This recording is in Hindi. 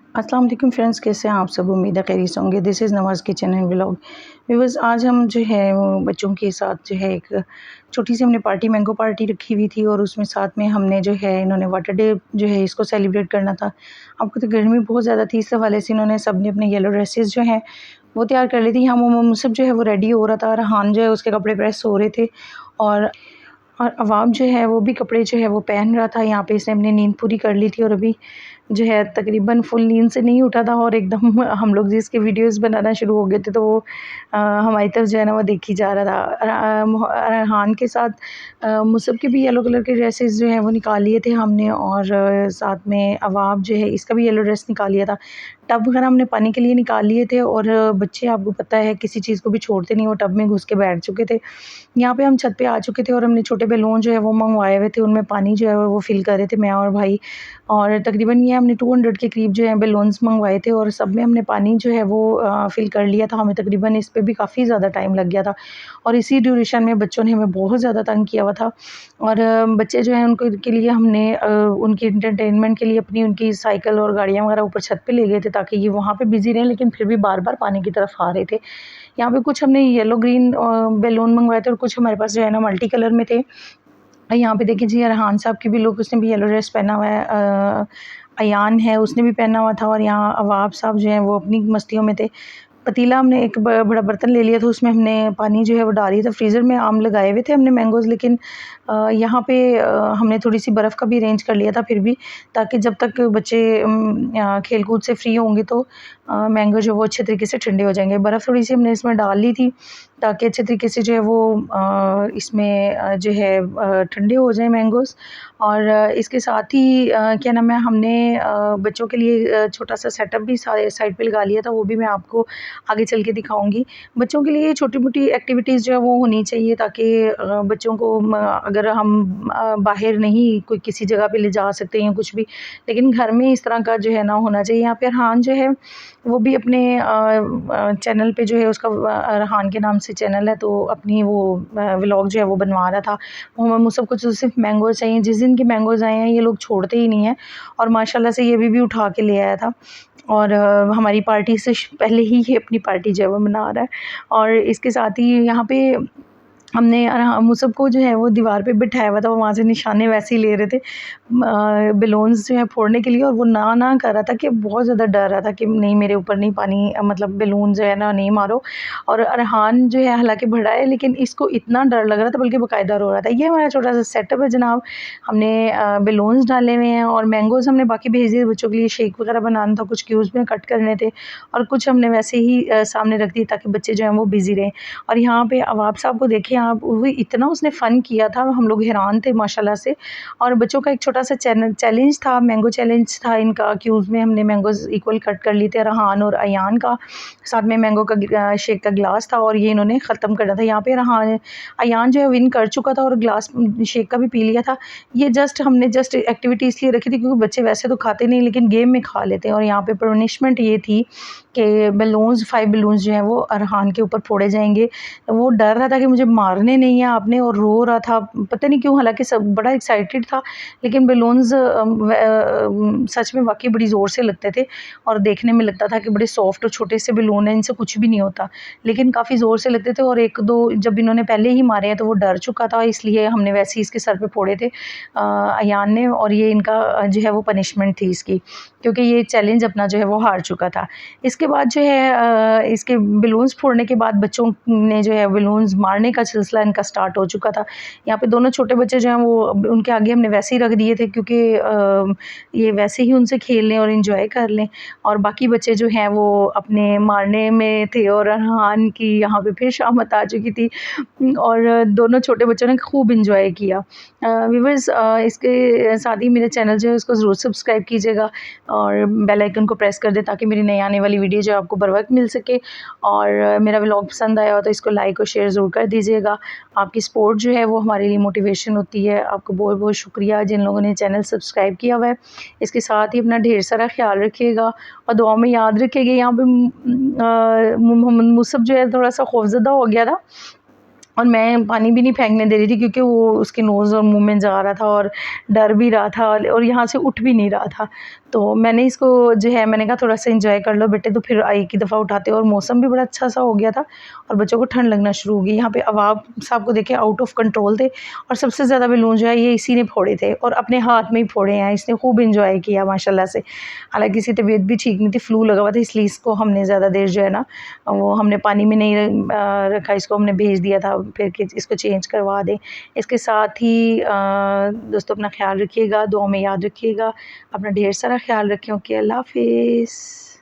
अस्सलाम वालेकुम फ्रेंड्स, कैसे हैं आप सब। उम्मीद है खैरियत से होंगे। This is Nawaz kitchen and vlog. Viewers, आज हम जो है वो बच्चों के साथ जो है एक छोटी सी हमने पार्टी, मैंगो पार्टी रखी हुई थी और उसमें साथ में हमने जो है इन्होंने वाटर डे जो है इसको सेलिब्रेट करना था। आपको तो गर्मी बहुत ज़्यादा थी, इस हवाले से इन्होंने सब ने अपने येलो ड्रेसेस जो हैं वो तैयार कर ली थी। हम सब जो है वो रेडी हो रहा था। रहान जो है उसके कपड़े प्रेस हो रहे थे और अवाब जो है वो भी कपड़े जो है वो पहन रहा था। यहाँ पे इसने अपनी नींद पूरी कर ली थी और अभी जो है तकरीबन फुल नींद से नहीं उठा था और एकदम हम लोग जिसके वीडियोस बनाना शुरू हो गए थे तो वो हमारी तरफ जो है ना वो देखी जा रहा था। अरहान के साथ मुसब के भी येलो कलर के ड्रेसेस जो है वो निकाल लिए थे हमने और साथ में अवाब जो है इसका भी येलो ड्रेस निकाल लिया था। टब वगैरह हमने पानी के लिए निकाल लिए थे और बच्चे आपको पता है किसी चीज़ को भी छोड़ते नहीं, वो टब में घुस के बैठ चुके थे। यहाँ पे हम छत पे आ चुके थे और हमने छोटे बैलून जो है वो मंगवाए हुए थे, उनमें पानी जो है वो फिल कर रहे थे मैं और भाई। और तकरीबन ये हमने 200 के करीब जो है बैलून्स मंगवाए थे और सब में हमने पानी जो है वो फिल कर लिया था। हमें तकरीबन इस पे भी काफ़ी ज़्यादा टाइम लग गया था और इसी ड्यूरेशन में बच्चों ने हमें बहुत ज़्यादा तंग किया हुआ था। और बच्चे जो हैं उनको के लिए हमने उनके एंटरटेनमेंट के लिए अपनी उनकी साइकिल और गाड़ियाँ वगैरह ऊपर छत पे ले गए थे ताकि ये वहाँ पे बिज़ी रहें, लेकिन फिर भी बार-बार पानी की तरफ आ रहे थे। यहाँ पे कुछ हमने येलो ग्रीन बैलून मंगवाए थे और कुछ हमारे पास जो है ना मल्टी कलर में थे। यहाँ पे देखिए जी, अरहान साहब की भी लुक, उसने भी येलो ड्रेस पहना हुआ है। अयान है, उसने भी पहना हुआ था और यहाँ अवाब साहब जो हैं वो अपनी मस्तियों में थे। पतीला हमने एक बड़ा बर्तन ले लिया था, उसमें हमने पानी जो है वो डाल दिया था। फ्रीज़र में आम लगाए हुए थे हमने मैंगोज़, लेकिन यहाँ पे हमने थोड़ी-सी बर्फ़ का भी अरेंज कर लिया था फिर भी, ताकि जब तक बच्चे खेल-कूद से फ्री होंगे तो मैंगो जो है वो अच्छे तरीके से ठंडे हो जाएँगे। बर्फ़ थोड़ी-सी हमने इसमें डाल ली थी ताकि अच्छे तरीके से जो है वो इसमें जो है ठंडे हो जाएँ मैंगोज़। और इसके साथ ही क्या नाम है, हमने बच्चों के लिए छोटा-सा सेटअप भी साइड पे लगा लिया था, वो भी मैं आपको आगे चल के दिखाऊँगी। बच्चों के लिए छोटी-मोटी एक्टिविटीज़ जो है वो होनी चाहिए ताकि बच्चों को अगर हम बाहर नहीं कोई किसी जगह पे ले जा सकते हैं कुछ भी, लेकिन घर में इस तरह का जो है ना होना चाहिए। यहाँ पे अरहान जो है वो भी अपने चैनल पे जो है उसका अरहान के नाम से चैनल है, तो अपनी वो व्लॉग जो है वो बनवा रहा था। वो सबको तो सिर्फ मैंगोज़ चाहिए, जिस दिन के मैंगोज़ आए हैं ये लोग छोड़ते ही नहीं हैं और माशाल्लाह से ये भी उठा के ले आया था। और हमारी पार्टी से पहले ही ये अपनी पार्टी जो है वो मना रहा है। और इसके साथ ही यहाँ पे हमने मुसब को जो है वो दीवार पे बिठाया हुआ था, वो वहाँ से निशाने वैसे ही ले रहे थे बैलून्स जो है फोड़ने के लिए, और वो ना कर रहा था कि बहुत ज़्यादा डर रहा था कि नहीं मेरे ऊपर नहीं पानी मतलब बैलून जो है ना नहीं मारो। और अरहान जो है हालांकि बड़ा है लेकिन इसको इतना डर लग रहा था बल्कि बाकायदा रो रहा था। ये हमारा छोटा सा सेटअप है जनाब। हमने बैलून्स डाले हुए हैं और मैंगोज़ हमने बाकी भेज दिए बच्चों के लिए। शेक वगैरह बनाना था, कुछ क्यूब्स में कट करने थे और कुछ हमने वैसे ही सामने रख दी ताकि बच्चे जो हैं वो बिज़ी रहें। और यहाँ पे अवाब साहब को देखिए आप, वो इतना उसने फ़न किया था, हम लोग हैरान थे माशाल्लाह से। और बच्चों का एक छोटा सा चैलेंज था, मैंगो चैलेंज था इनका। क्यूब्स में हमने मैंगोज़ इक्वल कट कर लिए थे, रहान और अयान का। साथ में मैंगो का शेक का गिलास था और ये इन्होंने ख़त्म करना था। यहाँ पे रहान अयान जो है विन कर चुका था और गिलास शेक का भी पी लिया था। ये हमने एक्टिविटी इसलिए रखी थी क्योंकि बच्चे वैसे तो खाते नहीं लेकिन गेम में खा लेते हैं। और यहाँ पे पनिशमेंट ये थी कि बैलून्स 5 बैलून्स जो हैं वो अरहान के ऊपर फोड़े जाएंगे। वो डर रहा था कि मुझे मारने नहीं है आपने, और रो रहा था पता नहीं क्यों, हालांकि सब बड़ा एक्साइटेड था। लेकिन बैलून्स सच में वाकई बड़ी ज़ोर से लगते थे और देखने में लगता था कि बड़े सॉफ्ट और छोटे से बैलून हैं, इनसे कुछ भी नहीं होता, लेकिन काफ़ी ज़ोर से लगते थे। और एक दो जब इन्होंने पहले ही मारे हैं तो वो डर चुका था, इसलिए हमने वैसे ही इसके सर पे फोड़े थे अयान ने। और ये इनका जो है वो पनिशमेंट थी इसकी, क्योंकि ये चैलेंज अपना जो है वो हार चुका था। इसके बाद जो है इसके बैलून्स फोड़ने के बाद बच्चों ने जो है बैलून्स मारने का सिलसिला इनका स्टार्ट हो चुका था। यहाँ पे दोनों छोटे बच्चे जो हैं वो उनके आगे हमने वैसे ही रख दिए थे क्योंकि ये वैसे ही उनसे खेल लें और इन्जॉय कर लें। और बाकी बच्चे जो हैं वो अपने मारने में थे और अरहान की यहाँ पे फिर शामत आ चुकी थी और दोनों छोटे बच्चों ने खूब इन्जॉय किया। व्यूअर्स, इसके साथ ही मेरा चैनल जो है उसको ज़रूर सब्सक्राइब कीजिएगा और बेल आइकन को प्रेस कर दें ताकि मेरी नई आने वाली वीडियो जो है आपको बर वक्त मिल सके। और मेरा व्लॉग पसंद आया हो तो इसको लाइक और शेयर ज़रूर कर दीजिएगा। आपकी सपोर्ट जो है वो हमारे लिए मोटिवेशन होती है। आपको बहुत बहुत शुक्रिया जिन लोगों ने चैनल सब्सक्राइब किया हुआ है। इसके साथ ही अपना ढेर सारा ख्याल रखिएगा और दुआ में याद रखिएगा। यहाँ पे मोहम्मद मुसब जो है थोड़ा सा खौफज़दा हो गया था और मैं पानी भी नहीं फेंकने दे रही थी क्योंकि वो उसके नोज़ और मुंह में जा रहा था और डर भी रहा था और यहाँ से उठ भी नहीं रहा था। तो मैंने इसको जो है मैंने कहा थोड़ा सा एंजॉय कर लो बेटे, तो फिर एक ही दफ़ा उठाते हो। और मौसम भी बड़ा अच्छा सा हो गया था और बच्चों को ठंड लगना शुरू हो गई। यहाँ पे अवाब साहब को देखे आउट ऑफ कंट्रोल थे और सबसे ज़्यादा बलून जो है ये इसी ने फोड़े थे और अपने हाथ में ही फोड़े हैं। इसने खूब इंजॉय किया माशाल्लाह से। हालांकि इसकी तबीयत भी ठीक नहीं थी, फ्लू लगा हुआ था, इसलिए इसको हमने ज़्यादा देर जो है ना वो हमने पानी में नहीं रखा, इसको हमने भेज दिया था फिर कि इसको चेंज करवा दें। इसके साथ ही दोस्तों अपना ख्याल रखिएगा, दुआ में याद रखिएगा, अपना ढेर सारा ख्याल रखें। ओके, अल्लाह हाफिज़।